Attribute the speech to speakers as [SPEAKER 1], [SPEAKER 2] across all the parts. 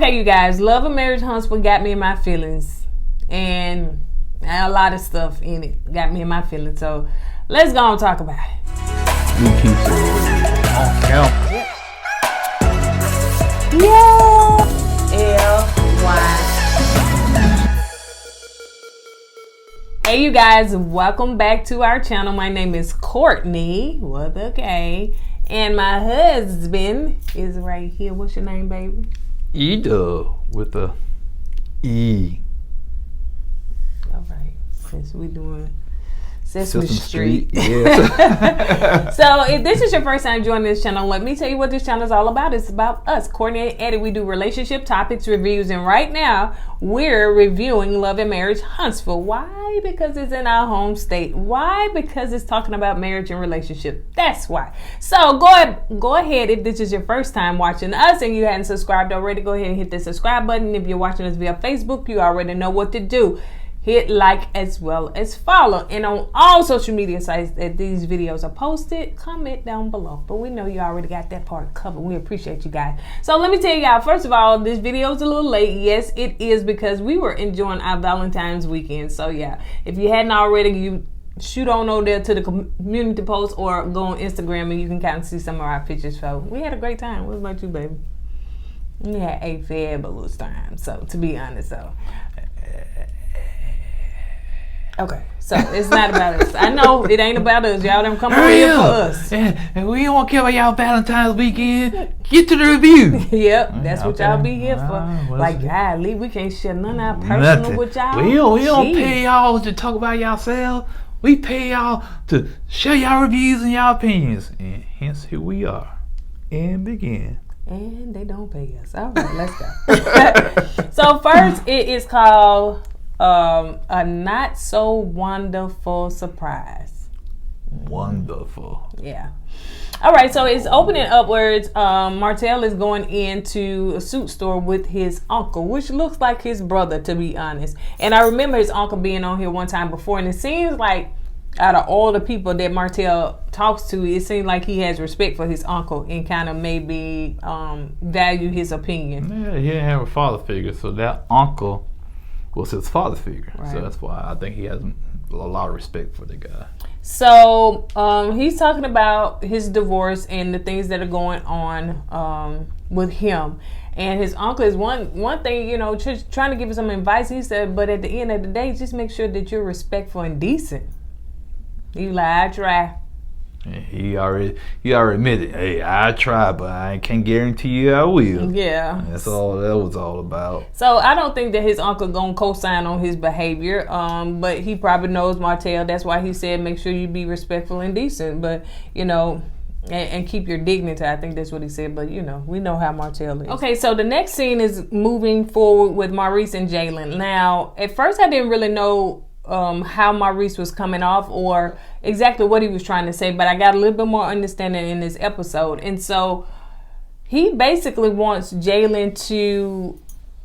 [SPEAKER 1] Okay, you guys, Love and Marriage Huntsville got me in my feelings, and a lot of stuff in it got me in my feelings. So let's go and talk about it. LY. Hey, you guys, welcome back to our channel. My name is Kourtney with a K, and my husband is right here. What's your name, baby?
[SPEAKER 2] Ida with a E.
[SPEAKER 1] All right, since we're doing Sesame Street.
[SPEAKER 2] Yeah.
[SPEAKER 1] So if this is your first time joining this channel, let me tell you what this channel is all about. It's about us, Kourtney and Eddie. We do relationship topics, reviews, and right now we're reviewing Love and Marriage Huntsville. Why? Because it's in our home state. Why? Because it's talking about marriage and relationship. That's why. So go ahead if this is your first time watching us and you hadn't subscribed already, go ahead and hit the subscribe button. If you're watching us via Facebook, you already know what to do. Hit like as well as follow. And on all social media sites that these videos are posted, comment down below. But we know you already got that part covered. We appreciate you guys. So let me tell y'all, first of all, this video is a little late. Yes, it is because we were enjoying our Valentine's weekend. So yeah, if you hadn't already, you shoot on over there to the community post or go on Instagram and you can kind of see some of our pictures. So we had a great time. What about you, baby? We had a fabulous time. So to be honest, so. Okay, so it's not about us. I know it ain't about us. Y'all done come over here for us.
[SPEAKER 2] And we don't care about y'all Valentine's weekend. Get to the review.
[SPEAKER 1] Yep, that's what y'all be here for. Like, golly, we can't share none of our personal with y'all.
[SPEAKER 2] We don't pay y'all to talk about yourselves. We pay y'all to share y'all reviews and y'all opinions. And hence, here we are. And begin.
[SPEAKER 1] And they don't pay us. All right, let's go. So first, it is called a not so wonderful surprise.
[SPEAKER 2] Wonderful.
[SPEAKER 1] Yeah. All right, so it's opening upwards. Martell is going into a suit store with his uncle, which looks like his brother, to be honest. And I remember his uncle being on here one time before, and it seems like out of all the people that Martell talks to, it seems like he has respect for his uncle and kind of maybe value his opinion.
[SPEAKER 2] Yeah, he didn't have a father figure, so that uncle was his father figure.
[SPEAKER 1] Right.
[SPEAKER 2] So that's why I think he has a lot of respect for the guy.
[SPEAKER 1] So he's talking about his divorce and the things that are going on with him. And his uncle is one thing, you know, trying to give him some advice. He said, but at the end of the day, just make sure that you're respectful and decent. He like, I try.
[SPEAKER 2] He already admitted, hey, I try, but I can't guarantee you I will.
[SPEAKER 1] Yeah.
[SPEAKER 2] That's all that was all about.
[SPEAKER 1] So I don't think that his uncle gonna co-sign on his behavior, but he probably knows Martell. That's why he said make sure you be respectful and decent, but you know, and keep your dignity. I think that's what he said, but you know, we know how Martell is. Okay, so the next scene is moving forward with Maurice and Jalen. Now, at first I didn't really know how Maurice was coming off or exactly what he was trying to say, but I got a little bit more understanding in this episode. And so he basically wants Jalen to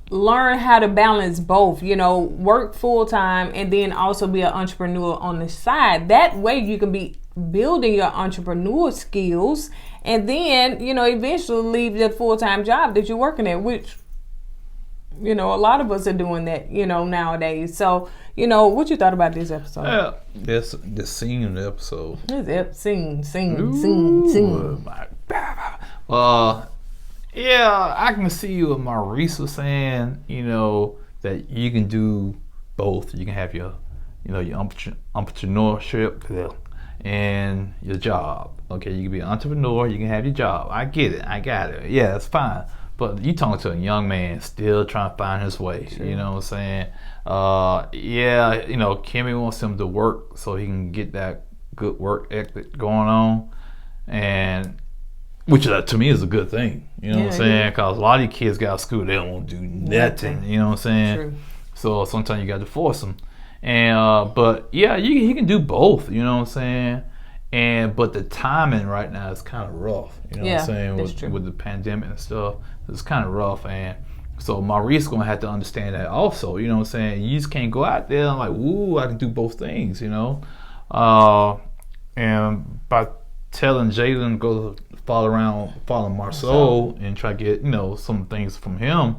[SPEAKER 1] learn how to balance both, you know, work full time and then also be an entrepreneur on the side. That way you can be building your entrepreneur skills and then, you know, eventually leave the full-time job that you're working at, which, you know, a lot of us are doing that, you know, nowadays. So, you know, what you thought about this episode?
[SPEAKER 2] Yeah, this scene in the episode.
[SPEAKER 1] This scene.
[SPEAKER 2] Yeah, I can see what Maurice was saying, you know, that you can do both. You can have your, you know, your entrepreneurship and your job. Okay, you can be an entrepreneur, you can have your job. I get it, I got it. Yeah, it's fine. But you talking to a young man still trying to find his way. Sure. You know what I'm saying? Yeah, you know, Kimmy wants him to work so he can get that good work ethic going on, and which to me is a good thing. You know what I'm saying? Because a lot of these kids got out of school, they don't want to do nothing. You know what I'm saying?
[SPEAKER 1] True.
[SPEAKER 2] So sometimes you got to force them. And but yeah, he can do both. You know what I'm saying? But the timing right now is kind of rough. You know what I'm saying? With the pandemic and stuff, it's kind of rough. And so Maurice gonna have to understand that also. You know what I'm saying? You just can't go out there and like, ooh, I can do both things. You know, and by telling Jalen go follow Marceau and try to get, you know, some things from him,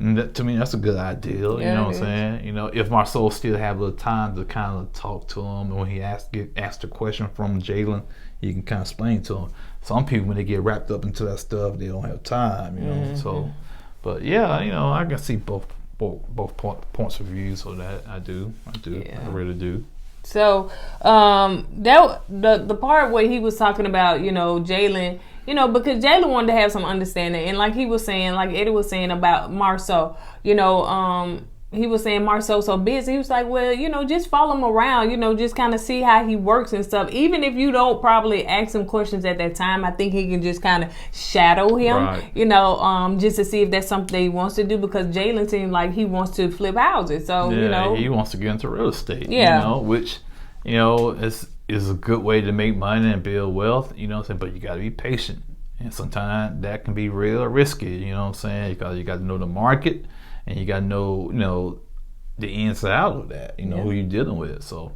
[SPEAKER 2] And to me, that's a good idea. You know what I'm saying? You know, if Marceau still have a little time to kind of talk to him, and when he asked a question from Jalen, he can kind of explain to him. Some people, when they get wrapped up into that stuff, they don't have time. You know, so. But yeah, you know, I can see both points of views on that. I do. I really do.
[SPEAKER 1] So that the part where he was talking about, you know, Jalen, you know, because Jalen wanted to have some understanding, and like he was saying, like Eddie was saying about Marceau, you know, he was saying Marceau so busy. He was like, well, you know, just follow him around, you know, just kind of see how he works and stuff. Even if you don't probably ask him questions at that time, I think he can just kind of shadow him, you know, just to see if that's something he wants to do, because Jalen seemed like he wants to flip houses. So, you know,
[SPEAKER 2] he wants to get into real estate, you know, which, you know, is a good way to make money and build wealth, you know what I'm saying? But you got to be patient. And sometimes that can be real risky, you know what I'm saying? Because you got to know the market. And you gotta know, you know, the ins and out of that. You know who you're dealing with. So,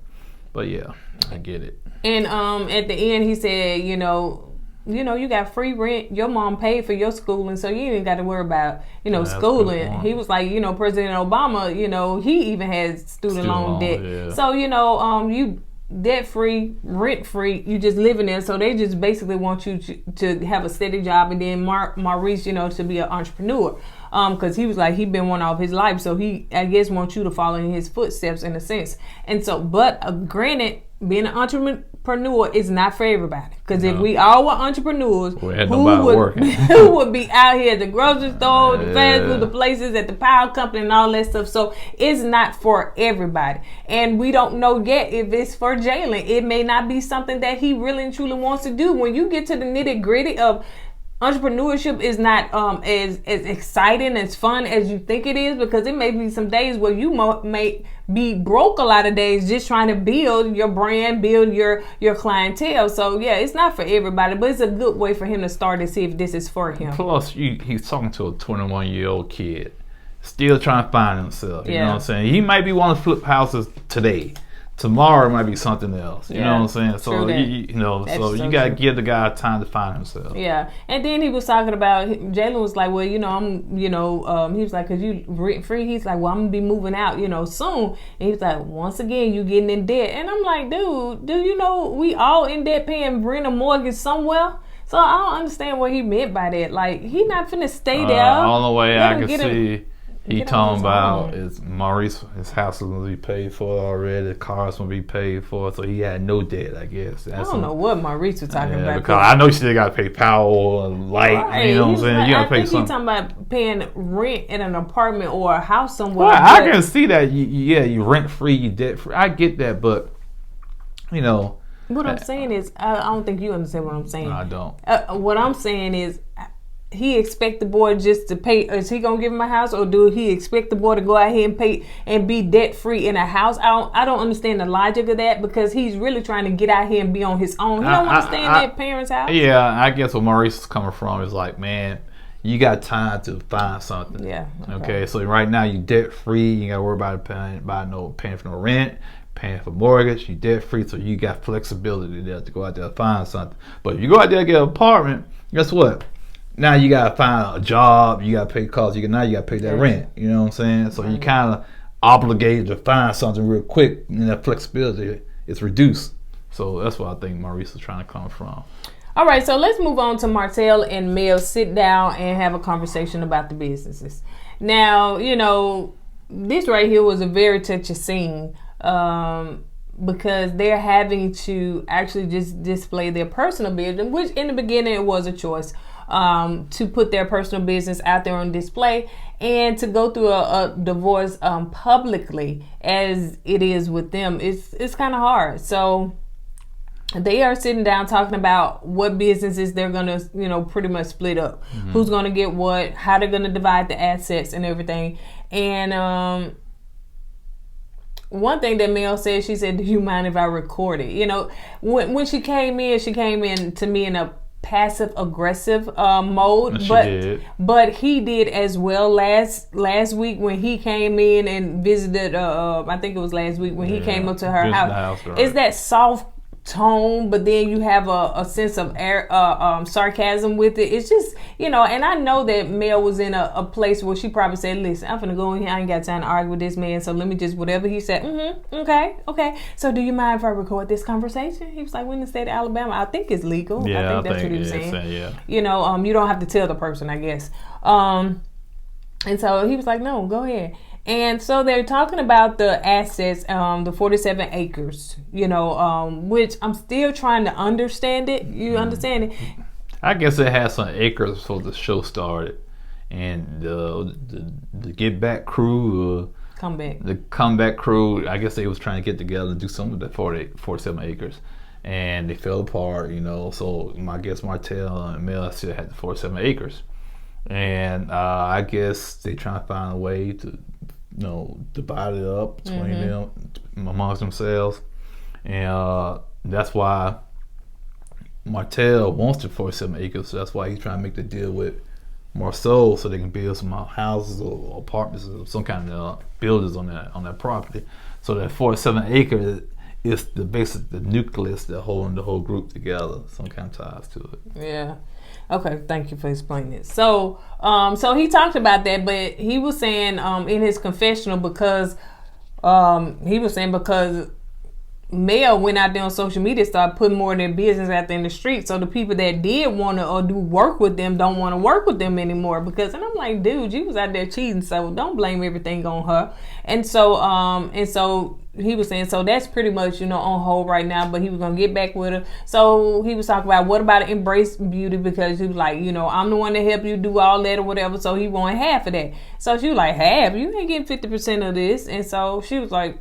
[SPEAKER 2] but yeah, I get it. And
[SPEAKER 1] at the end, he said, you know, you got free rent. Your mom paid for your schooling, so you ain't got to worry about, you know, schooling. He was like, you know, President Obama, you know, he even has student loan debt. Yeah. So, you know, you debt free, rent free. You just living there. So they just basically want you to have a steady job, and then Maurice, you know, to be an entrepreneur. Because he was like, he been one all of his life, so he, I guess, wants you to follow in his footsteps in a sense. And so, but granted, being an entrepreneur is not for everybody. Because if we all were entrepreneurs, who would be out here at the grocery store, the fast food, the places, at the power company, and all that stuff. So it's not for everybody. And we don't know yet if it's for Jalen. It may not be something that he really and truly wants to do. When you get to the nitty gritty of entrepreneurship, is not as exciting, as fun as you think it is, because it may be some days where you may be broke a lot of days just trying to build your brand, build your clientele. So yeah, it's not for everybody, but it's a good way for him to start to see if this is for him.
[SPEAKER 2] Plus, he's talking to a 21-year-old kid, still trying to find himself. You know what I'm saying? He might be wanting to flip houses today. Tomorrow might be something else. You know what I'm saying? So you gotta give the guy time to find himself.
[SPEAKER 1] Yeah. And then he was talking about, Jalen was like, well, you know, he was like, cause you rent free. He's like, well, I'm gonna be moving out, you know, soon. And he was like, once again, you getting in debt. And I'm like, dude, do you know we all in debt paying rent or mortgage somewhere? So I don't understand what he meant by that. Like, he not finna stay there.
[SPEAKER 2] All the way I can see. He talking about is Maurice, his house is gonna be paid for already, the cars gonna be paid for, so he had no debt, I guess.
[SPEAKER 1] I don't know what Maurice was talking about.
[SPEAKER 2] Because I know you still gotta pay power and light, you know what I'm saying? You gotta pay something.
[SPEAKER 1] He's talking about paying rent in an apartment or a house somewhere.
[SPEAKER 2] Well, I can see that. You rent free, you debt free. I get that, but you know.
[SPEAKER 1] What I'm saying is, I don't think you understand what I'm saying.
[SPEAKER 2] No, I don't.
[SPEAKER 1] What I'm saying is, he expect the boy just to pay. Is he gonna give him a house, or do he expect the boy to go out here and pay and be debt free in a house? I don't understand the logic of that, because he's really trying to get out here and be on his own. He don't want to stay in that parents' house.
[SPEAKER 2] Yeah, I guess where Maurice is coming from is like, man, you got time to find something.
[SPEAKER 1] Yeah.
[SPEAKER 2] Okay. So right now you debt free. You got to worry about paying for no rent, paying for mortgage. You debt free, so you got flexibility there to go out there and find something. But if you go out there and get an apartment, guess what? Now you gotta find a job, you gotta pay costs, now you gotta pay that rent. You know what I'm saying? So you kind of obligated to find something real quick, and that flexibility is reduced. So that's what I think Maurice is trying to come from.
[SPEAKER 1] All right, so let's move on to Martell and Mel sit down and have a conversation about the businesses. Now, you know, this right here was a very touchy scene, because they're having to actually just display their personal business, which in the beginning it was a choice. To put their personal business out there on display, and to go through a divorce publicly as it is with them, it's kind of hard. So they are sitting down talking about what businesses they're gonna, you know, pretty much split up, who's gonna get what, how they're gonna divide the assets and everything. And one thing that Mel said, she said, "Do you mind if I record it?" You know, when she came in to me in a passive aggressive mode, but he did as well last week when he came in and visited. I think it was last week when he came up to her house. Right. It's that soft tone, but then you have a sense of sarcasm with it. It's just, and I know that Mel was in a place where she probably said, listen, I'm finna go in here, I ain't got time to argue with this man, so let me just, whatever he said, okay, so do you mind if I record this conversation? He was like, we're in the state of Alabama, I think it's legal.
[SPEAKER 2] Yeah,
[SPEAKER 1] I think that's what he was saying.
[SPEAKER 2] Yeah.
[SPEAKER 1] You don't have to tell the person, I guess. And so he was like, no, go ahead. And so they're talking about the assets, the 47 acres, which I'm still trying to understand it. You understand it?
[SPEAKER 2] I guess it had some acres before the show started. And the Get Back crew, the comeback crew, I guess they was trying to get together and do something with that 47 acres. And they fell apart, so I guess Martell and Mel still had the 47 acres. And I guess they trying to find a way to divide it up between them, amongst themselves, and that's why Martell wants the 47 acres. So that's why he's trying to make the deal with Marceau so they can build some houses or apartments or some kind of buildings on that property. So that 47 acres is the nucleus that holding the whole group together. Some kind of ties to it.
[SPEAKER 1] Yeah. Okay, thank you for explaining it. So, so he talked about that, but he was saying in his confessional because Mel went out there on social media, started putting more of their business out there in the street. So the people that did want to do work with them don't want to work with them anymore and I'm like, dude, you was out there cheating, so don't blame everything on her. And so he was saying, so that's pretty much, on hold right now, but he was going to get back with her. So he was talking about, what about Embrace Beauty? Because he was like, I'm the one that helped you do all that or whatever. So he wanted half of that. So she was like, half? You ain't getting 50% of this. And so she was like,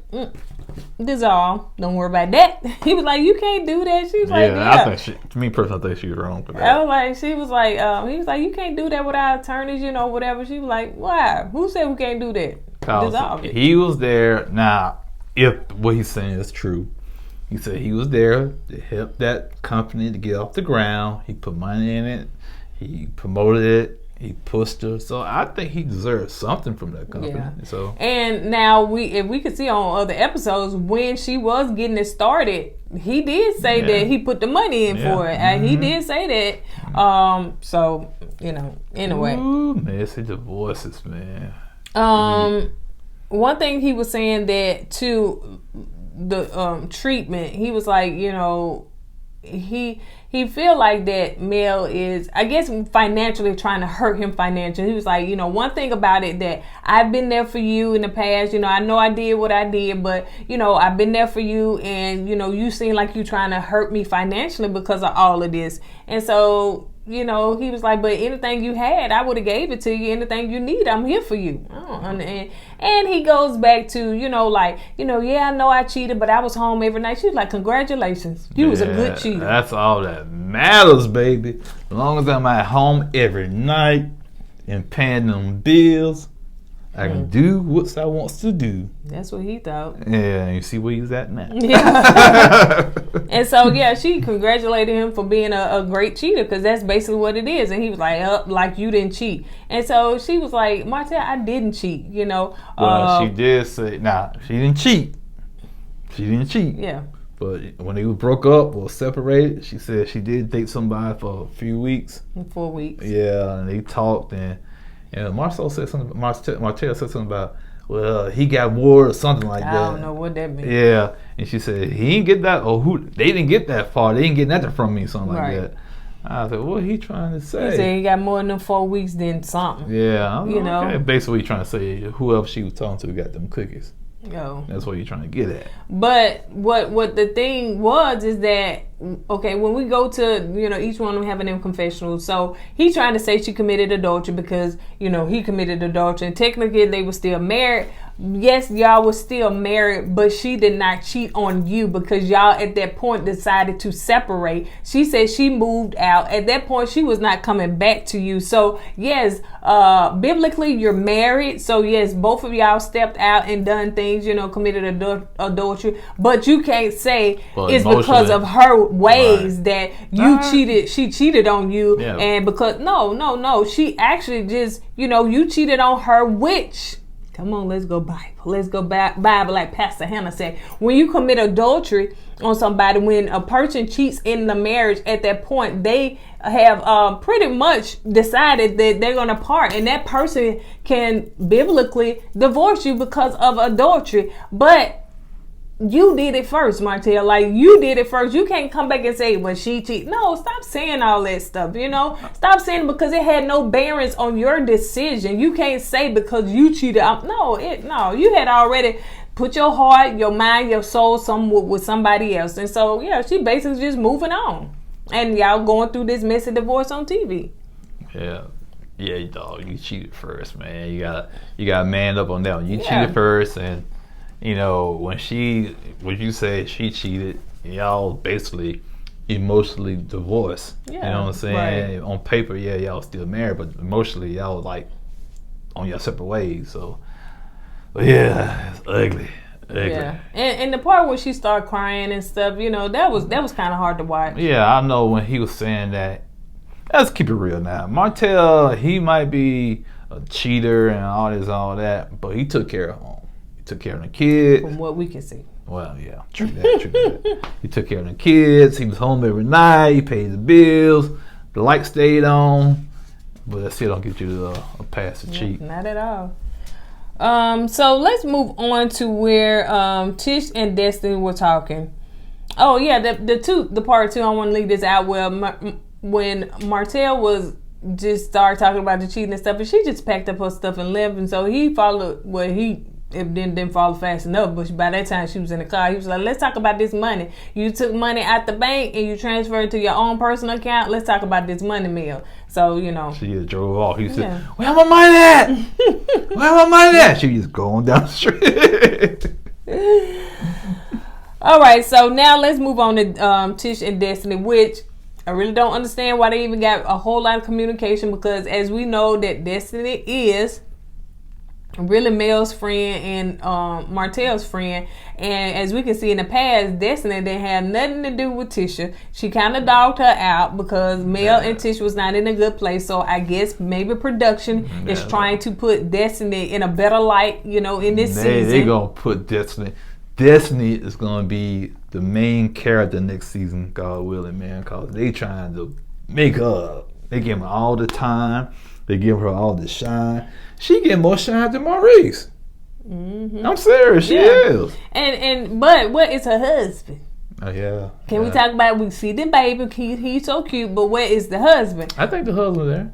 [SPEAKER 1] this is all. Don't worry about that. He was like, you can't do that. She was like, yeah.
[SPEAKER 2] I think to me personally, I think she was wrong for that.
[SPEAKER 1] I was like, she was like, he was like, you can't do that without attorneys, whatever. She was like, why? Who said we can't do that?
[SPEAKER 2] He was there. Now, if what he's saying is true, he said he was there to help that company to get off the ground. He put money in it. He promoted it. He pushed her. So I think he deserves something from that company. Yeah. So, and
[SPEAKER 1] now if we could see on other episodes when she was getting it started, he did say that he put the money in for it. And he did say that. So, anyway.
[SPEAKER 2] Ooh, messy divorces, man.
[SPEAKER 1] One thing he was saying that to the treatment, he was like, he feel like that Mel is, I guess, financially trying to hurt him financially. He was like, one thing about it that I've been there for you in the past. I know I did what I did, but I've been there for you, and you seem like you trying to hurt me financially because of all of this. And so he was like, but anything you had, I would have gave it to you. Anything you need, I'm here for you. And he goes back to, yeah, I know I cheated, but I was home every night. She was like, congratulations. You was a good cheater.
[SPEAKER 2] That's all that matters, baby. As long as I'm at home every night and paying them bills, I can do what I wants to do.
[SPEAKER 1] That's what he thought.
[SPEAKER 2] Yeah, you see where he's at now.
[SPEAKER 1] Yeah. And so, yeah, she congratulated him for being a great cheater, because that's basically what it is. And he was like, like you didn't cheat. And so she was like, Martell, I didn't cheat,
[SPEAKER 2] Well, she did say, she didn't cheat. She didn't cheat.
[SPEAKER 1] Yeah.
[SPEAKER 2] But when they broke up or separated, she said she did date somebody for a few weeks.
[SPEAKER 1] 4 weeks.
[SPEAKER 2] Yeah, and they talked, and Martell said something about, well, he got more or something like that.
[SPEAKER 1] I don't know what that means.
[SPEAKER 2] Yeah, and she said he didn't get that, or they didn't get that far. They didn't get nothing from me, something like that. I said, what he trying to say?
[SPEAKER 1] He said he got more than 4 weeks than something.
[SPEAKER 2] Yeah, okay. Basically, he's trying to say whoever she was talking to got them cookies.
[SPEAKER 1] Yo.
[SPEAKER 2] That's what you're trying to get at.
[SPEAKER 1] But what the thing was is that, okay, when we go to, each one of them having them confessionals, so he's trying to say she committed adultery because, he committed adultery, and technically they were still married. Yes, y'all was still married, but she did not cheat on you because y'all at that point decided to separate. She said she moved out. At that point, she was not coming back to you. So yes, biblically you're married. So yes, both of y'all stepped out and done things, committed adultery. But you can't say it's because of her ways that you cheated. She cheated on you, and because no. She actually just, you cheated on her, which Come on, let's go Bible. Let's go Bible, like Pastor Hannah said. When you commit adultery on somebody, when a person cheats in the marriage, at that point, they have pretty much decided that they're going to part. And that person can biblically divorce you because of adultery. But you did it first, Martell. Like, you did it first. You can't come back and say, well, she cheated. No, stop saying all that stuff, you know. Stop saying because it had no bearings on your decision. You can't say because you cheated. No, you had already put your heart, your mind, your soul with somebody else. And so, yeah, she basically just moving on. And y'all going through this messy divorce on TV.
[SPEAKER 2] Yeah. Yeah, dog, you cheated first, man. You got man up on that one. You cheated first, and you know, when you say she cheated, y'all basically emotionally divorced. Yeah, you know what I'm saying? Right. On paper, yeah, y'all still married, but emotionally, y'all like on your separate ways. So, but yeah, it's ugly.
[SPEAKER 1] Yeah, and the part where she started crying and stuff, you know, that was kind of hard to watch.
[SPEAKER 2] Yeah, I know when he was saying that. Let's keep it real now. Martell, he might be a cheater and all that, but he took care of home. Took care of the kids.
[SPEAKER 1] From what we can see.
[SPEAKER 2] Well, yeah, true that. He took care of the kids. He was home every night. He paid the bills. The light stayed on. But that still don't get you a pass to cheat.
[SPEAKER 1] Not at all. So let's move on to where Tish and Destiny were talking. Oh yeah, the part two. I want to leave this out where when Martell was just started talking about the cheating and stuff, and she just packed up her stuff and left. And so he followed it didn't follow fast enough, but by that time she was in the car. He was like, let's talk about this money. You took money out the bank and you transferred it to your own personal account. Let's talk about this money meal. So, you know.
[SPEAKER 2] She just drove off. He said, where my money at? Where my money at? She was going down the street.
[SPEAKER 1] All right, so now let's move on to Tish and Destiny, which I really don't understand why they even got a whole lot of communication, because as we know that Destiny is really Mel's friend and Martell's friend, and as we can see in the past, Destiny didn't have nothing to do with Tisha. She kind of dogged her out because Mel and Tisha was not in a good place. So I guess maybe production is trying to put Destiny in a better light, you know, in this season.
[SPEAKER 2] They're gonna put Destiny. Destiny is gonna be the main character next season, God willing, man, because they trying to make her. They give her all the time. They give her all the shine. She get more shine than Maurice. Mm-hmm. I'm serious, she is.
[SPEAKER 1] But what is her husband?
[SPEAKER 2] Oh yeah.
[SPEAKER 1] Can we talk about? We see the baby. He's so cute, but where is the husband?
[SPEAKER 2] I think the husband there.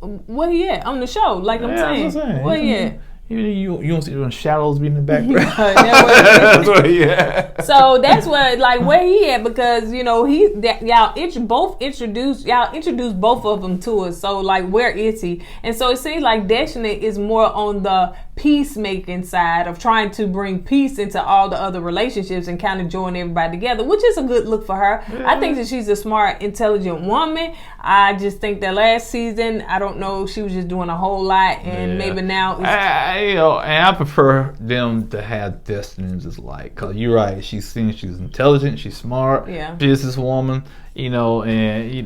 [SPEAKER 1] Where he at on the show? Like I'm saying. Where he at?
[SPEAKER 2] You don't see the shadows be in the background. That's where he at.
[SPEAKER 1] So that's what, like, where he at, because you know y'all introduced both of them to us. So like, where is he? And so it seems like Destiny is more on the peacemaking side of trying to bring peace into all the other relationships and kind of join everybody together, which is a good look for her. Yeah. I think that she's a smart, intelligent woman. I just think that last season, I don't know, she was just doing a whole lot, and maybe now
[SPEAKER 2] I prefer them to have Destiny just like, cause you're right, she's intelligent, she's smart, businesswoman, you know,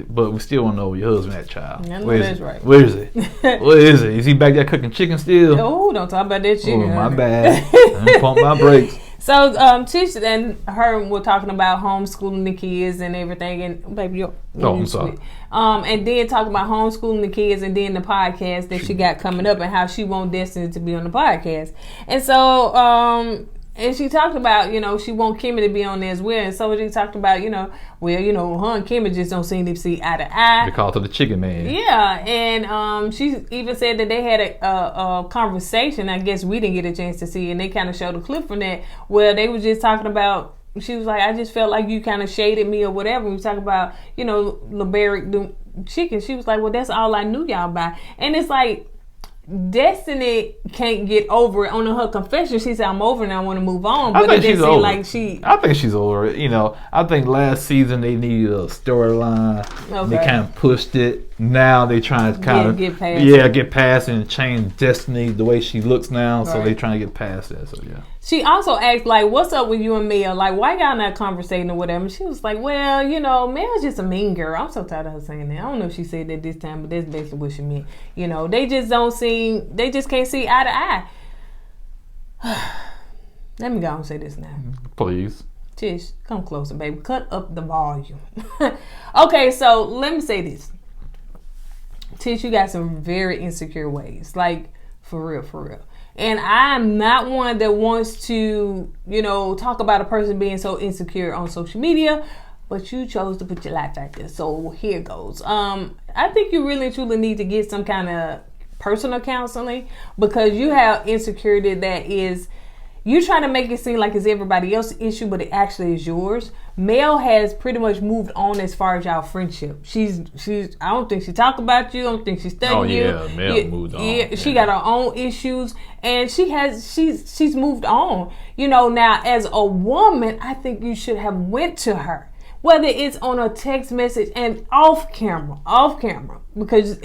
[SPEAKER 2] but we still want to know where your husband at, child. Where is he? Where is he? Where is he? Is he back there cooking chicken still?
[SPEAKER 1] Oh, don't talk about that chicken.
[SPEAKER 2] Oh, my bad. I pump my brakes.
[SPEAKER 1] So Tish and her were talking about homeschooling the kids and everything, and baby,
[SPEAKER 2] I'm sorry.
[SPEAKER 1] And then talking about homeschooling the kids, and then the podcast that she got coming up, and how she wants Destiny to be on the podcast. And so and she talked about, you know, she wants Kimmy to be on there as well. And so she talked about, you know, well, you know, her and Kimmy just don't seem to see eye to eye.
[SPEAKER 2] Because of the chicken man.
[SPEAKER 1] Yeah, and she even said that they had a conversation. I guess we didn't get a chance to see, and they kind of showed a clip from that where they were just talking about. She was like, I just felt like you kind of shaded me or whatever. We was talking about, you know, LeBaric the chicken. She was like, well, that's all I knew y'all by. And it's like, Destiny can't get over it. On her confession, she said, I'm over and I want to move on. But it didn't seem like
[SPEAKER 2] I think she's over it. You know, I think last season they needed a storyline. Okay. They kind of pushed it. Now they trying to kind of get past it and change Destiny the way she looks now. So they trying to get past that. So yeah.
[SPEAKER 1] She also asked, like, what's up with you and Mel? Like, why y'all not conversating or whatever? And she was like, well, you know, Mel's just a mean girl. I'm so tired of her saying that. I don't know if she said that this time, but that's basically what she meant. You know, they just can't see eye to eye. Let me go and say this now.
[SPEAKER 2] Please.
[SPEAKER 1] Tish, come closer, baby. Cut up the volume. Okay, so let me say this. Tish, you got some very insecure ways. Like, for real, for real. And I'm not one that wants to, talk about a person being so insecure on social media, but you chose to put your life out there. So here goes. I think you really and truly need to get some kind of personal counseling, because you have insecurity that is, you trying to make it seem like it's everybody else's issue, but it actually is yours. Mel has pretty much moved on as far as y'all friendship. She's. I don't think she talk about you. I don't think she studied you.
[SPEAKER 2] Oh yeah, Mel moved on.
[SPEAKER 1] Yeah, she got her own issues, and she's moved on. Now as a woman, I think you should have went to her, whether it's on a text message and off camera, because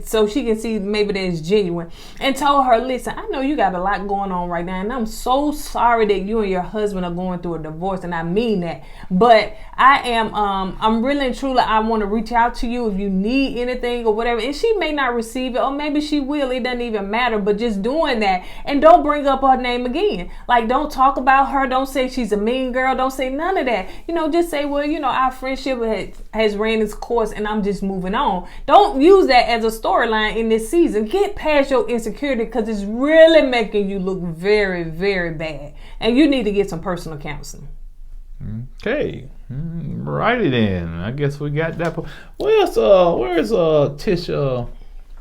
[SPEAKER 1] so she can see maybe that it's genuine, and told her, listen, I know you got a lot going on right now, and I'm so sorry that you and your husband are going through a divorce, and I mean that, but I'm really and truly, I want to reach out to you if you need anything or whatever. And she may not receive it, or maybe she will, it doesn't even matter, but just doing that, and don't bring up her name again. Like, don't talk about her, don't say she's a mean girl, don't say none of that. Just say, well, our friendship has ran its course and I'm just moving on. Don't use that as a storyline in this season. Get past your insecurity, because it's really making you look very, very bad. And you need to get some personal counseling.
[SPEAKER 2] Okay. Righty then. I guess we got that. Where's Tish?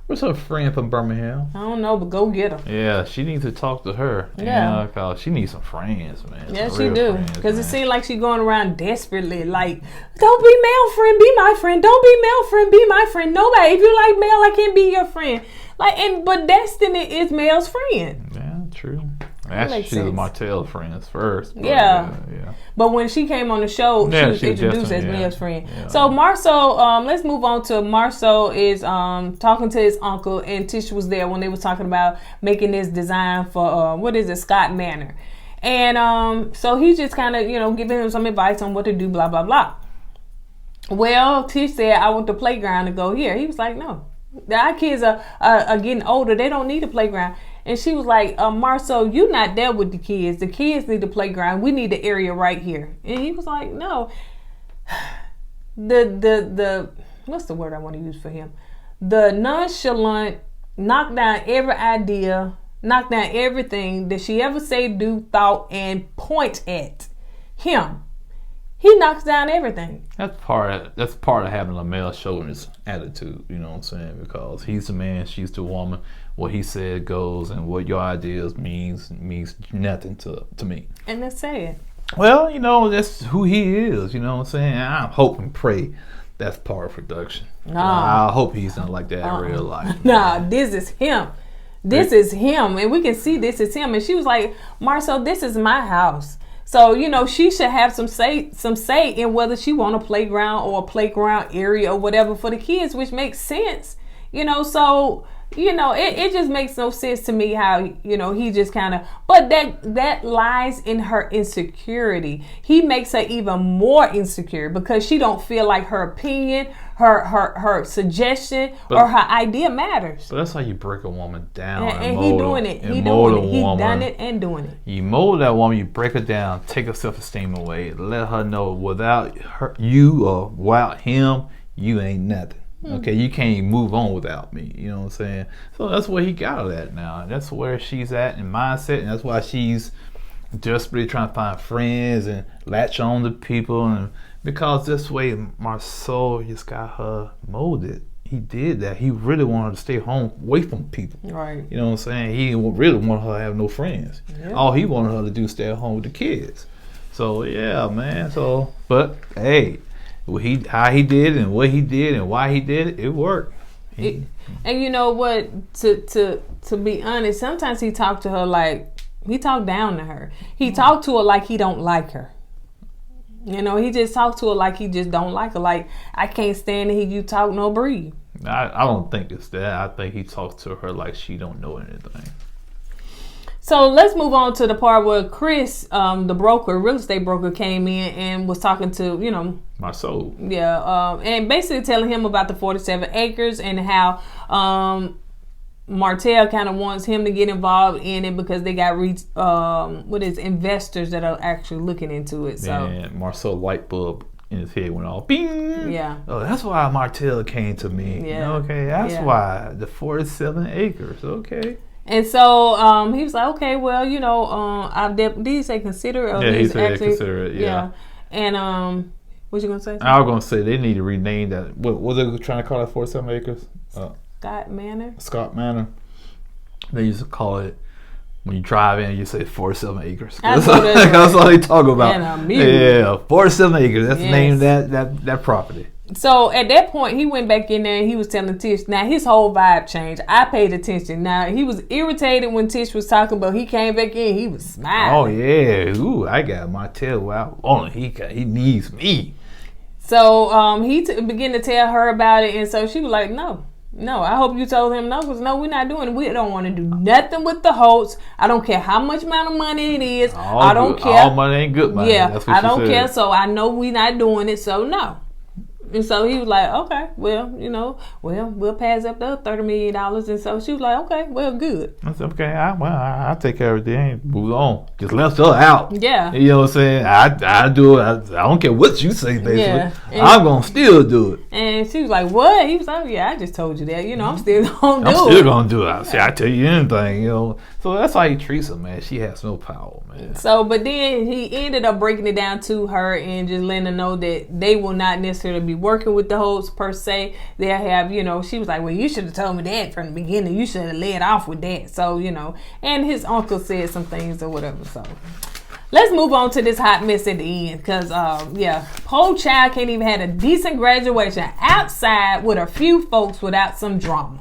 [SPEAKER 2] Where's her friend from Birmingham?
[SPEAKER 1] I don't know, but go get her.
[SPEAKER 2] Yeah, she needs to talk to her.
[SPEAKER 1] Yeah.
[SPEAKER 2] Cause she needs some friends, man.
[SPEAKER 1] Yeah, she do. Because it seems like she's going around desperately, like, don't be Mel friend, be my friend. Don't be Mel friend, be my friend. Nobody. If you like Mel, I can't be your friend. But Destiny is Mel's friend.
[SPEAKER 2] Yeah, true. Actually, she was Martell's friends first.
[SPEAKER 1] Yeah. But when she came on the show, she was introduced as Mel's friend. Yeah. So Marceau, let's move on to Marceau is talking to his uncle, and Tish was there when they was talking about making this design for Scott Manor. And so he's just kind of, giving him some advice on what to do, blah, blah, blah. Well, Tish said, I want the playground to go here. He was like, no. Our kids are getting older. They don't need a playground. And she was like, Marceau, you not there with the kids. The kids need the playground. We need the area right here. And he was like, no. The what's the word I want to use for him? The nonchalant, knock down every idea, knock down everything that she ever say, do, thought, and point at him. He knocks down everything.
[SPEAKER 2] That's part of having a male chauvinist attitude, you know what I'm saying? Because he's the man, she's the woman. What he said goes, and what your ideas means nothing to me.
[SPEAKER 1] And that's sad.
[SPEAKER 2] Well, that's who he is, you know what I'm saying? I hope and pray that's part of production. Nah. I hope he's not like that in real life.
[SPEAKER 1] Nah, this is him. This is him. And we can see this is him. And she was like, Marceau, this is my house. So, she should have some say in whether she want a playground or a playground area or whatever for the kids, which makes sense. So, it just makes no sense to me how, he just kind of, but that lies in her insecurity. He makes her even more insecure because she don't feel like her opinion, her suggestion, or her idea matters.
[SPEAKER 2] But that's how you break a woman down.
[SPEAKER 1] And he doing it. He done it and doing it.
[SPEAKER 2] You mold that woman, you break her down, take her self-esteem away, let her know without you or without him, you ain't nothing. Okay, you can't even move on without me. You know what I'm saying? So that's where he got her at now. That's where she's at in mindset, and that's why she's desperately trying to find friends and latch on to people. And because this way Marceau just got her molded. He did that. He really wanted her to stay home, away from people. Right. You know what I'm saying? He really wanted her to have no friends. Yeah. All he wanted her to do is stay at home with the kids. So yeah, man. So, but hey. How he did and what he did and why he did it, it worked.
[SPEAKER 1] And you know what? To be honest, sometimes he talked to her like he talked down to her. He talked to her like he don't like her. He just talked to her like he just don't like her. Like, I can't stand to hear you talk, no breathe.
[SPEAKER 2] I don't think it's that. I think he talks to her like she don't know anything.
[SPEAKER 1] So let's move on to the part where Chris, the real estate broker, came in and was talking to,
[SPEAKER 2] Marceau.
[SPEAKER 1] Yeah, and basically telling him about the 47 acres and how Martell kind of wants him to get involved in it because they got investors that are actually looking into it. So
[SPEAKER 2] and Marcel light bulb in his head went off. Bing.
[SPEAKER 1] Yeah.
[SPEAKER 2] Oh, that's why Martell came to me.
[SPEAKER 1] Yeah.
[SPEAKER 2] Okay, that's why the 47 acres. Okay.
[SPEAKER 1] And so he was like, okay, well, did he say consider? Or
[SPEAKER 2] he said consider it. Yeah.
[SPEAKER 1] And what you gonna say?
[SPEAKER 2] I was gonna say they need to rename that. What was they trying to call it? 47 acres. Scott Manor. They used to call it when you drive in. You say 47 acres. That's all they talk about. Yeah, 47 acres. That's the name of that property.
[SPEAKER 1] So at that point, he went back in there and he was telling Tish. Now his whole vibe changed. I paid attention. Now he was irritated when Tish was talking, but he came back in. He was smiling.
[SPEAKER 2] Oh yeah, ooh, I got my tail. Wow, only he needs me.
[SPEAKER 1] So he began to tell her about it, and so she was like, "No, I hope you told him no, because no, we're not doing it. We don't want to do nothing with the Holtz. I don't care how much amount of money it is. I don't care.
[SPEAKER 2] All money ain't good money.
[SPEAKER 1] Yeah, I don't care. So I know we're not doing it. So no." And so he was like, okay, well, we'll pass up the $30 million. And so she was like, okay, well, good.
[SPEAKER 2] I said, okay, I'll take care of everything. Move on. Just left her out.
[SPEAKER 1] Yeah.
[SPEAKER 2] You know what I'm saying? I do it. I don't care what you say, basically. Yeah. I'm going to still do it.
[SPEAKER 1] And she was like, what? He was like, yeah, I just told you that. I'm still going to do it.
[SPEAKER 2] I'm still going to do it. I tell you anything, So that's how he treats her, man. She has no power, man.
[SPEAKER 1] So, but then he ended up breaking it down to her and just letting her know that they will not necessarily be working with the Holtz per se. They'll have, she was like, well, you should have told me that from the beginning. You should have led off with that. So, and his uncle said some things or whatever. So let's move on to this hot mess at the end. Because, poor child can't even have a decent graduation outside with a few folks without some drama.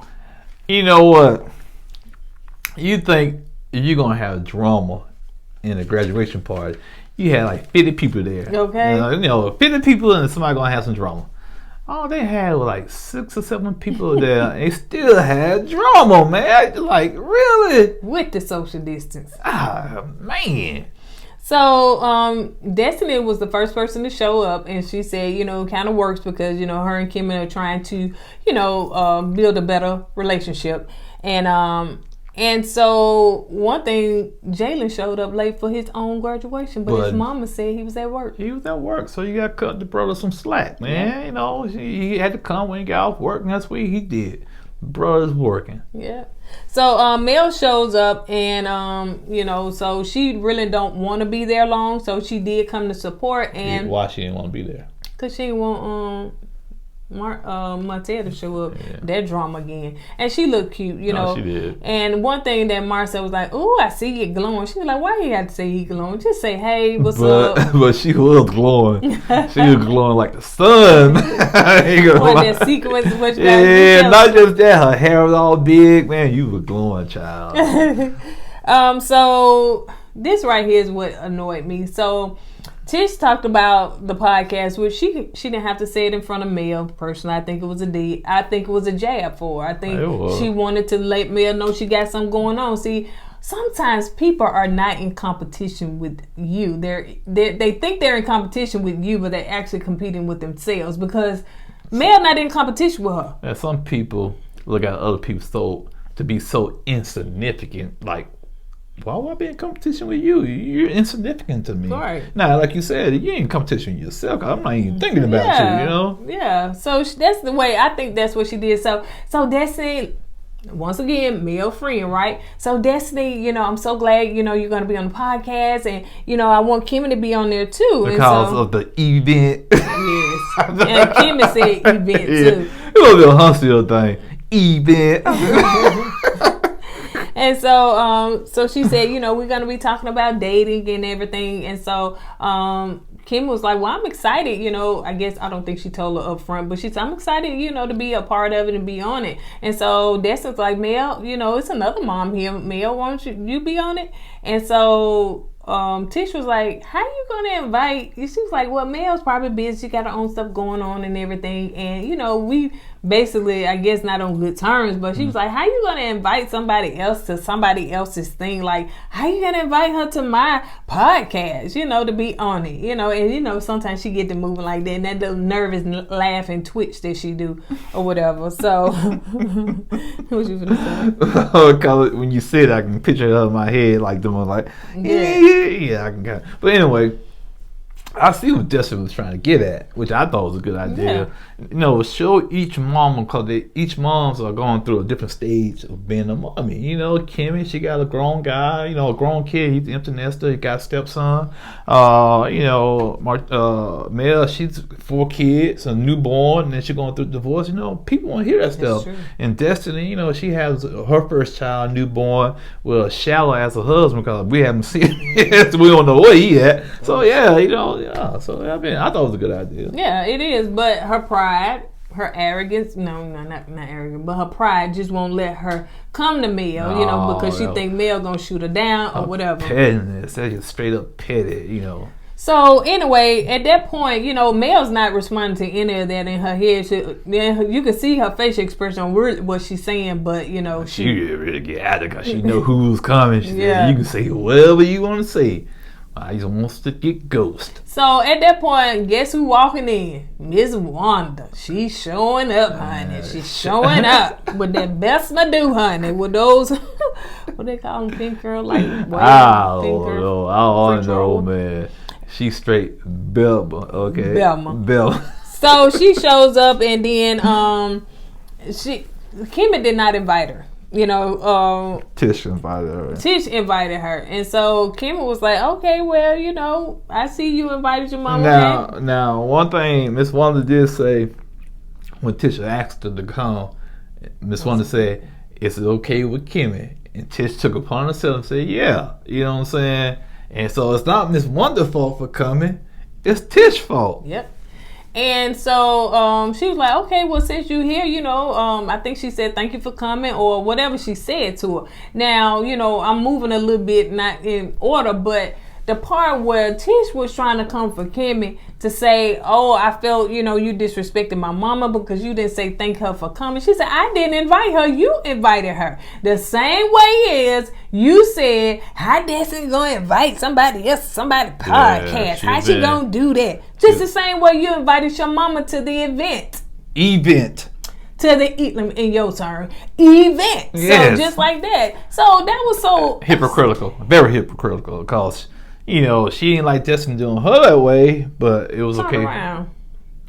[SPEAKER 2] You know what? You think if you're going to have drama in a graduation party, you had like 50 people there.
[SPEAKER 1] Okay.
[SPEAKER 2] 50 people and somebody going to have some drama. All they had was like 6 or 7 people there. And they still had drama, man. Like, really?
[SPEAKER 1] With the social distance.
[SPEAKER 2] Ah, man.
[SPEAKER 1] So, Destiny was the first person to show up, and she said, it kind of works because, her and Kim are trying to, build a better relationship. And so one thing, Jalen showed up late for his own graduation, but his mama said he was at work.
[SPEAKER 2] He was at work, so you got to cut the brother some slack, man. Yeah. He had to come when he got off work, and that's what he did. Brother's working.
[SPEAKER 1] Yeah. So Mel shows up, and so she really don't want to be there long, so she did come to support. And
[SPEAKER 2] why she didn't want to be there?
[SPEAKER 1] Because she didn't want Martell to show up.
[SPEAKER 2] Yeah.
[SPEAKER 1] That drama again. And she looked cute,
[SPEAKER 2] No, she did.
[SPEAKER 1] And one thing that Marcel was like, "Ooh, I see you glowing." She was like, "Why you have to say he glowing? Just say, hey, what's up?"
[SPEAKER 2] But she was glowing. She was glowing like the sun.
[SPEAKER 1] That sequence?
[SPEAKER 2] Not just that. Her hair was all big. Man, you were glowing, child.
[SPEAKER 1] So this right here is what annoyed me. So Tish talked about the podcast, which she didn't have to say it in front of Mel. Personally, I think it was a jab for her. I think she wanted to let Mel know she got something going on. See, sometimes people are not in competition with you. They think they're in competition with you, but they're actually competing with themselves because Mel not in competition with her.
[SPEAKER 2] And some people look at other people to be so insignificant, like, why would I be in competition with you? You're insignificant to me.
[SPEAKER 1] Right.
[SPEAKER 2] Now, like you said, you ain't in competition with yourself. I'm not even thinking about you,
[SPEAKER 1] Yeah. So that's the way, I think that's what she did. So Destiny, once again, male friend, right? So Destiny, I'm so glad, you're going to be on the podcast. And, I want Kimmy to be on there too.
[SPEAKER 2] Because of the event.
[SPEAKER 1] Yes. And Kimmy said event too.
[SPEAKER 2] It was a Huntsville thing. Event.
[SPEAKER 1] And so she said, we're going to be talking about dating and everything. And so Kim was like, well, I'm excited, I guess I don't think she told her up front, but she said, I'm excited, to be a part of it and be on it. And so Destiny's like, Mel, it's another mom here. Mel, why don't you be on it? And so Tish was like, how you gonna invite? She was like, well, Mel's probably busy. She got her own stuff going on and everything. And, basically, I guess not on good terms, but she was like, how you going to invite somebody else to somebody else's thing? Like, how you going to invite her to my podcast, to be on it, and, sometimes she get to moving like that, and that little nervous laugh and twitch that she do or whatever. So, what you gonna say?
[SPEAKER 2] Because when you said it, I can picture it in my head, like the one, like, yeah, I can kind of. But anyway, I see what Justin was trying to get at, which I thought was a good idea. Show each mama, because each moms are going through a different stage of being a mommy. Kimmy, she got a grown guy, a grown kid. He's empty nester. He got a stepson. Mel, she's 4 kids, a newborn, and then she's going through divorce. People want to hear that stuff. True. And Destiny, she has her first child, newborn, with Shallow as a husband, because we haven't seen him. We don't know where he at. So so I thought it was a good idea.
[SPEAKER 1] Yeah, it is. But her pride, her arrogance, not arrogant, but her pride just won't let her come to Mel, because she think Mel gonna shoot her down or whatever.
[SPEAKER 2] Pettiness, that's just straight up petty,
[SPEAKER 1] So anyway, at that point, Mel's not responding to any of that in her head. You can see her facial expression on what she's saying, but
[SPEAKER 2] she really get out of it because she know who's coming. She said, you can say whatever you want to say. I just wants to get ghosted.
[SPEAKER 1] So at that point, guess who walking in? Miss Wanda. She's showing up, honey. She's showing up with that best do, honey. With those, what they call them, pink girl, like
[SPEAKER 2] I don't know, man. She's straight Belma, okay? Belma.
[SPEAKER 1] So she shows up, and then Kimmy did not invite her.
[SPEAKER 2] Tish invited her.
[SPEAKER 1] And so Kim was like, okay, well, I see you invited your mama.
[SPEAKER 2] Now, one thing Miss Wanda did say when Tish asked her to come, Miss Wanda said, is it okay with Kimmy? And Tish took upon herself and said, yeah. You know what I'm saying? And so it's not Miss Wanda's fault for coming. It's Tish's fault.
[SPEAKER 1] Yep. And so she was like, okay, well, since you're here, I think she said, thank you for coming, or whatever she said to her. Now, I'm moving a little bit, not in order, but the part where Tish was trying to come for Kimmy to say, oh, I felt, you disrespected my mama because you didn't say thank her for coming. She said, I didn't invite her. You invited her. The same way as you said, how Destiny going to invite somebody else, somebody podcast? How she going to do that? Just the same way you invited your mama to the event. To the in your turn event. Yes. So just like that. So that was so
[SPEAKER 2] hypocritical. Very hypocritical, because she ain't like Destiny doing her that way, but it was okay.
[SPEAKER 1] Around.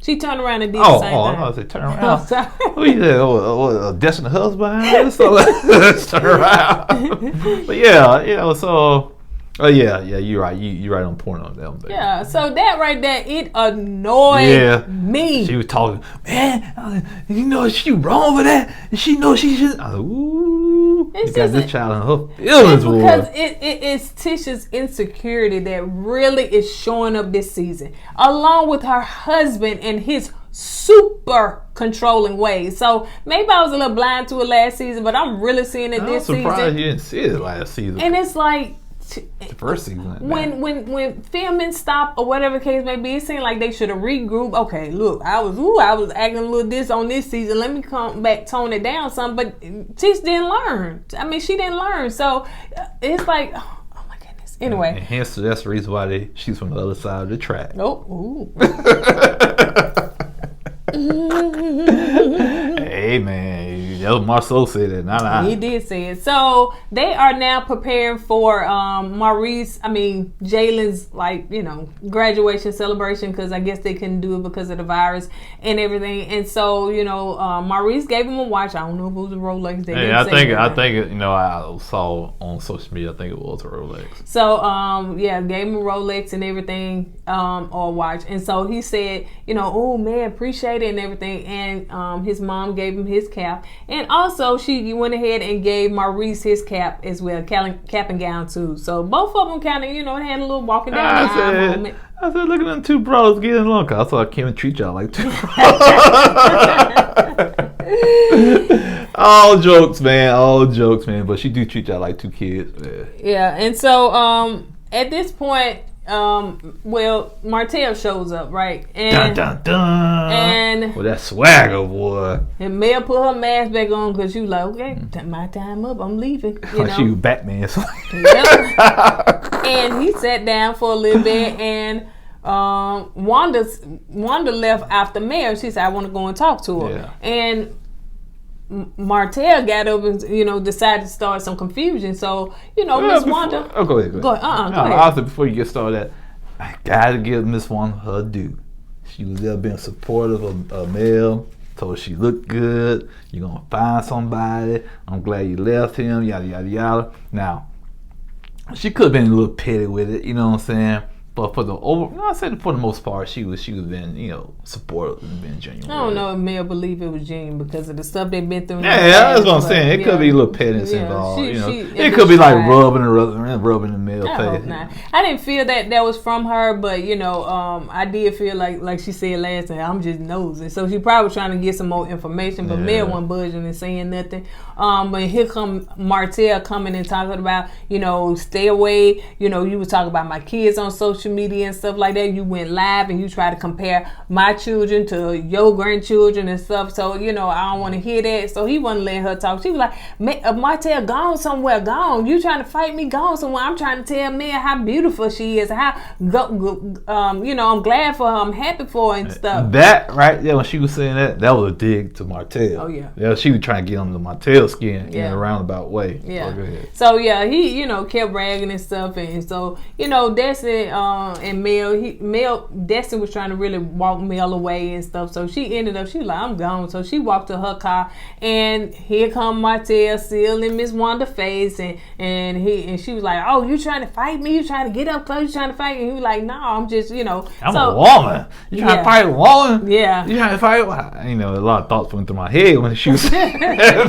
[SPEAKER 1] She turned around and did the same thing.
[SPEAKER 2] I was turn around. What you said? Destiny husband? So let's turn around. But so. Oh yeah, you're right. You're right on point on that one. Baby.
[SPEAKER 1] Yeah, so that right there, it annoyed me.
[SPEAKER 2] She was talking, man. She wrong for that. She knows she should. I was like, ooh, you got this child in her feelings, boy.
[SPEAKER 1] Because it's Tisha's insecurity that really is showing up this season, along with her husband and his super controlling ways. So maybe I was a little blind to it last season, but I'm really seeing it this season.
[SPEAKER 2] I'm surprised you didn't see it last season.
[SPEAKER 1] And it's like,
[SPEAKER 2] the first season.
[SPEAKER 1] When filming stopped or whatever the case may be, it seemed like they should have regrouped. Okay, look, I was acting a little this on this season. Let me come back, tone it down some. But Tish didn't learn. She didn't learn. So it's like, oh my goodness. Anyway,
[SPEAKER 2] and hence that's the reason why she's from the other side of the track.
[SPEAKER 1] Oh,
[SPEAKER 2] hey man, that was Marceau said it, not I.
[SPEAKER 1] He did say it. So they are now preparing for Jalen's graduation celebration, because I guess they couldn't do it because of the virus and everything. And so Maurice gave him a watch. I don't know if it was a Rolex.
[SPEAKER 2] I saw on social media. I think it was a Rolex.
[SPEAKER 1] So gave him a Rolex and everything, or a watch. And so he said, oh man, appreciate it and everything. And his mom gave him his cap, and also she went ahead and gave Maurice his cap as well, cap and gown too. So both of them kind of had a little walking down the aisle moment.
[SPEAKER 2] I said, look at them two bros getting along. I thought I can't treat y'all like two bros. All jokes, man. But she do treat y'all like two kids, man.
[SPEAKER 1] Yeah, and so at this point, well, Martell shows up, right? And,
[SPEAKER 2] dun, dun, dun.
[SPEAKER 1] And
[SPEAKER 2] well, that swagger, boy.
[SPEAKER 1] And Mel put her mask back on because she was like, okay, my time up, I'm leaving. You know?
[SPEAKER 2] She was Batman.
[SPEAKER 1] Yep. And he sat down for a little bit, and Wanda left after Mel. She said, I want to go and talk to her.
[SPEAKER 2] Yeah.
[SPEAKER 1] And Martell got up and, decided to start some confusion. So, Miss Wanda.
[SPEAKER 2] Oh, go ahead.
[SPEAKER 1] Go ahead. Go ahead.
[SPEAKER 2] Also, before you get started, I gotta give Miss Wanda her due. She was there being supportive of Mel. Told her she looked good. You're gonna find somebody. I'm glad you left him. Yada yada yada. Now, she could have been a little petty with it. You know what I'm saying? But for the most part, she was been, supportive and been genuine.
[SPEAKER 1] I don't know if Mel believed it was genuine because of the stuff they've been through.
[SPEAKER 2] Yeah, that's what I'm saying. It could be a little pettiness involved. It could be like rubbing the Mel face.
[SPEAKER 1] Not. I didn't feel that was from her, but I did feel like she said last time, I'm just nosy. So she probably was trying to get some more information, but Mel wasn't budging and saying nothing. But here come Martell coming and talking about, stay away. You was talking about my kids on social media and stuff like that. You went live and you try to compare my children to your grandchildren and stuff. So, I don't want to hear that. So he wasn't letting her talk. She was like, Martell, gone somewhere, gone. You trying to fight me, gone somewhere. I'm trying to tell Mel how beautiful she is, how, I'm glad for her. I'm happy for her and stuff.
[SPEAKER 2] That right there, when she was saying that was a dig to Martell.
[SPEAKER 1] Oh, yeah.
[SPEAKER 2] Yeah, she was trying to get under Martell's skin in a roundabout way.
[SPEAKER 1] Yeah.
[SPEAKER 2] Go ahead.
[SPEAKER 1] So, yeah, he, kept bragging and stuff. And so, Destiny and Destiny was trying to really walk Mel away and stuff. So she ended up, she was like, I'm gone. So she walked to her car, and here come Martell still in Miss Wanda's face, and she was like, oh, you trying to fight me? You trying to get up close? You trying to fight me? And he was like, no, I'm just, I'm
[SPEAKER 2] a woman. You trying to fight a woman?
[SPEAKER 1] Yeah.
[SPEAKER 2] You trying to fight? A lot of thoughts went through my head when she was it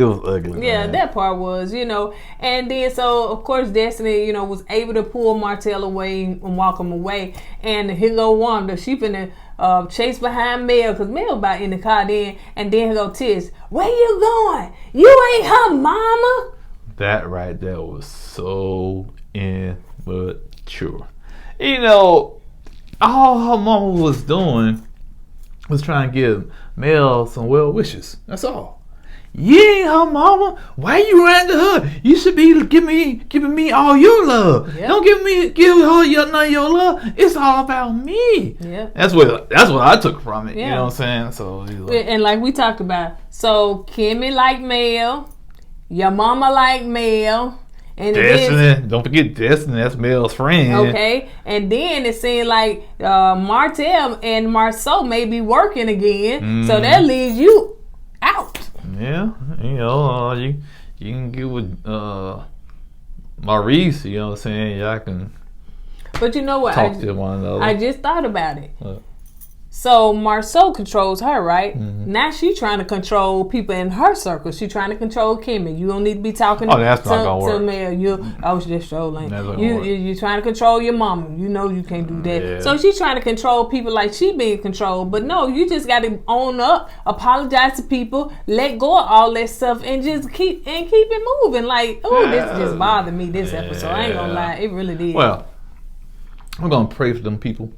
[SPEAKER 2] was ugly.
[SPEAKER 1] Yeah,
[SPEAKER 2] man.
[SPEAKER 1] that part was, and then so of course Destiny, was able to pull Martell away and walk him away, and here go Wanda, she finna chase behind Mel because Mel about in the car then, and then here go Tish, where you going? You ain't her mama.
[SPEAKER 2] That right there was so immature. All her mama was doing was trying to give Mel some well wishes. That's all. You ain't her mama. Why you ran to her? You should be giving me all your love. Yep. Don't give her none of your love. It's all about me.
[SPEAKER 1] Yeah.
[SPEAKER 2] That's what I took from it.
[SPEAKER 1] Yeah.
[SPEAKER 2] You know what I'm saying? So
[SPEAKER 1] and like we talked about, so Kimmy like Mel, your mama like Mel. And
[SPEAKER 2] Destiny, don't forget Destiny, that's Mel's friend.
[SPEAKER 1] Okay, and then it seemed like Martell and Marceau may be working again, so that leaves you out.
[SPEAKER 2] Yeah, you can get with Maurice, you know what I'm saying? Y'all can
[SPEAKER 1] but you know what?
[SPEAKER 2] Talk to one another.
[SPEAKER 1] I just thought about it. So Marceau controls her, right? Mm-hmm. Now she's trying to control people in her circle. She's trying to control Kimmy. You don't need to be talking
[SPEAKER 2] that's not gonna work.
[SPEAKER 1] To Mel. She's just trolling. You're trying to control your mama. You know you can't do that. Yeah. So she's trying to control people like she being controlled. But no, you just got to own up, apologize to people, let go of all that stuff, and just keep it moving. Like, this just bothered me this episode. I ain't gonna lie, it really did.
[SPEAKER 2] Well, I'm gonna pray for them people.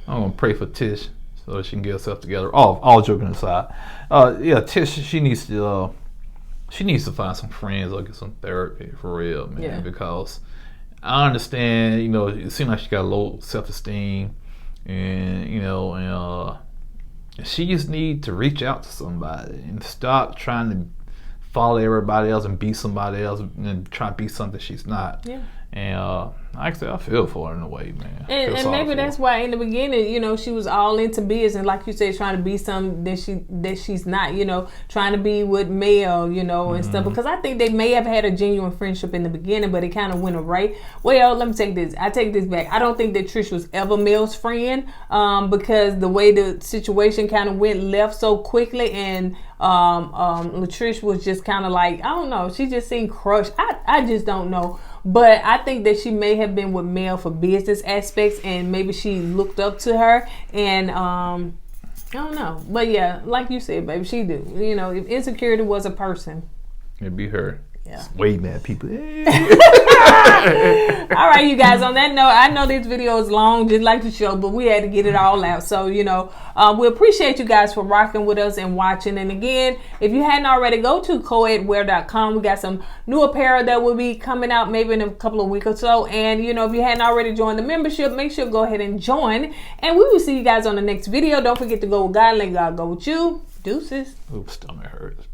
[SPEAKER 2] I'm gonna pray for Tish so she can get herself together. All joking aside, Tish, she needs to find some friends or get some therapy for real, man. Yeah. Because I understand, it seems like she got low self-esteem, and she just need to reach out to somebody and stop trying to follow everybody else and be somebody else and try to be something she's not. Yeah. And like I said, I feel for her in a way, man.
[SPEAKER 1] And maybe that's why in the beginning, she was all into business, and like you said, trying to be something that she's not. Trying to be with Mel, and stuff. Because I think they may have had a genuine friendship in the beginning, but it kind of went away. Well, let me take this. I take this back. I don't think that Trish was ever Mel's friend, because the way the situation kind of went left so quickly, and Latrice was just kind of like, I don't know. She just seemed crushed. I just don't know. But I think that she may have been with Mel for business aspects, and maybe she looked up to her, and I don't know. But yeah, like you said, baby, she do. If insecurity was a person,
[SPEAKER 2] it'd be her.
[SPEAKER 1] Yeah.
[SPEAKER 2] Waving at people.
[SPEAKER 1] All right, you guys. On that note, I know this video is long, just like the show, but we had to get it all out. So, you know, we appreciate you guys for rocking with us and watching. And again, if you hadn't already, go to kourtneyandeddie.com. We got some new apparel that will be coming out maybe in a couple of weeks or so. And, you know, if you hadn't already joined the membership, make sure to go ahead and join. And we will see you guys on the next video. Don't forget to go with God. Let God go with you. Deuces.
[SPEAKER 2] Oops, stomach hurts.